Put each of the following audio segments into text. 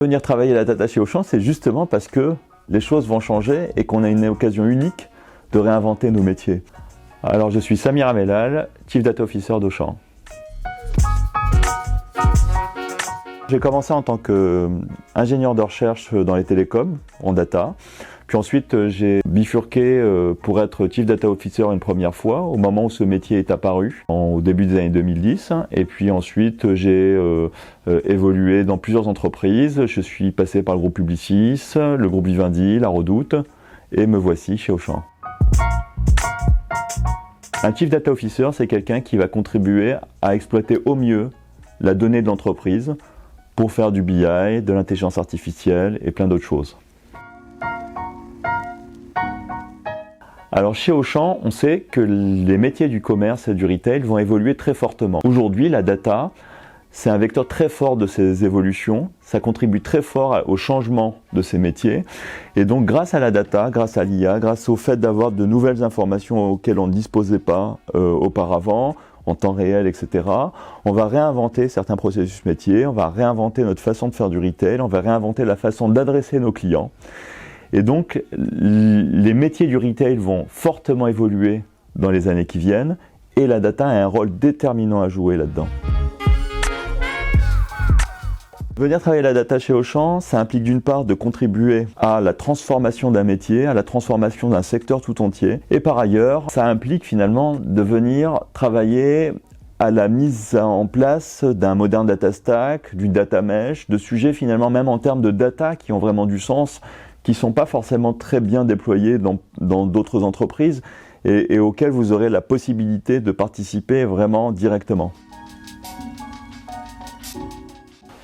Venir travailler la data chez Auchan, c'est justement parce que les choses vont changer et qu'on a une occasion unique de réinventer nos métiers. Alors je suis Samir Amelal, Chief Data Officer d'Auchan. J'ai commencé en tant qu'ingénieur de recherche dans les télécoms, en data. Puis ensuite, j'ai bifurqué pour être Chief Data Officer une première fois, au moment où ce métier est apparu, au début des années 2010. Et puis ensuite, j'ai évolué dans plusieurs entreprises. Je suis passé par le groupe Publicis, le groupe Vivendi, la Redoute, et me voici chez Auchan. Un Chief Data Officer, c'est quelqu'un qui va contribuer à exploiter au mieux la donnée de l'entreprise pour faire du BI, de l'intelligence artificielle et plein d'autres choses. Alors chez Auchan, on sait que les métiers du commerce et du retail vont évoluer très fortement. Aujourd'hui, la data, c'est un vecteur très fort de ces évolutions. Ça contribue très fort au changement de ces métiers. Et donc grâce à la data, grâce à l'IA, grâce au fait d'avoir de nouvelles informations auxquelles on ne disposait pas auparavant, en temps réel, etc., on va réinventer certains processus métiers, on va réinventer notre façon de faire du retail, on va réinventer la façon d'adresser nos clients. Et donc, les métiers du retail vont fortement évoluer dans les années qui viennent et la data a un rôle déterminant à jouer là-dedans. Venir travailler la data chez Auchan, ça implique d'une part de contribuer à la transformation d'un métier, à la transformation d'un secteur tout entier. Et par ailleurs, ça implique finalement de venir travailler à la mise en place d'un modern data stack, d'une data mesh, de sujets finalement même en termes de data qui ont vraiment du sens, qui ne sont pas forcément très bien déployés dans d'autres entreprises et auxquels vous aurez la possibilité de participer vraiment directement.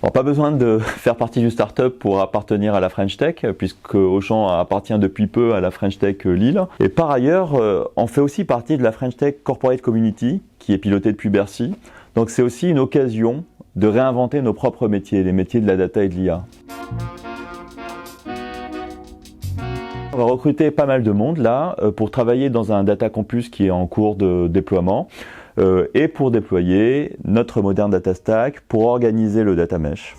Alors, pas besoin de faire partie d'une start-up pour appartenir à la French Tech, puisque Auchan appartient depuis peu à la French Tech Lille. Et par ailleurs, on fait aussi partie de la French Tech Corporate Community, qui est pilotée depuis Bercy. Donc c'est aussi une occasion de réinventer nos propres métiers, les métiers de la data et de l'IA. On va recruter pas mal de monde là pour travailler dans un data campus qui est en cours de déploiement et pour déployer notre modern data stack pour organiser le data mesh.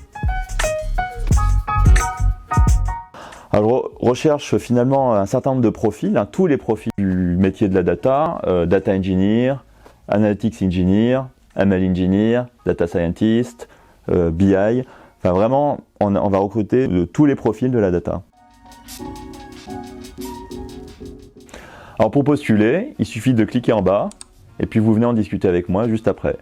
Alors recherche finalement un certain nombre de profils, tous les profils du métier de la data, data engineer, analytics engineer, ML engineer, data scientist, BI, enfin vraiment on va recruter tous les profils de la data. Alors pour postuler, il suffit de cliquer en bas et puis vous venez en discuter avec moi juste après.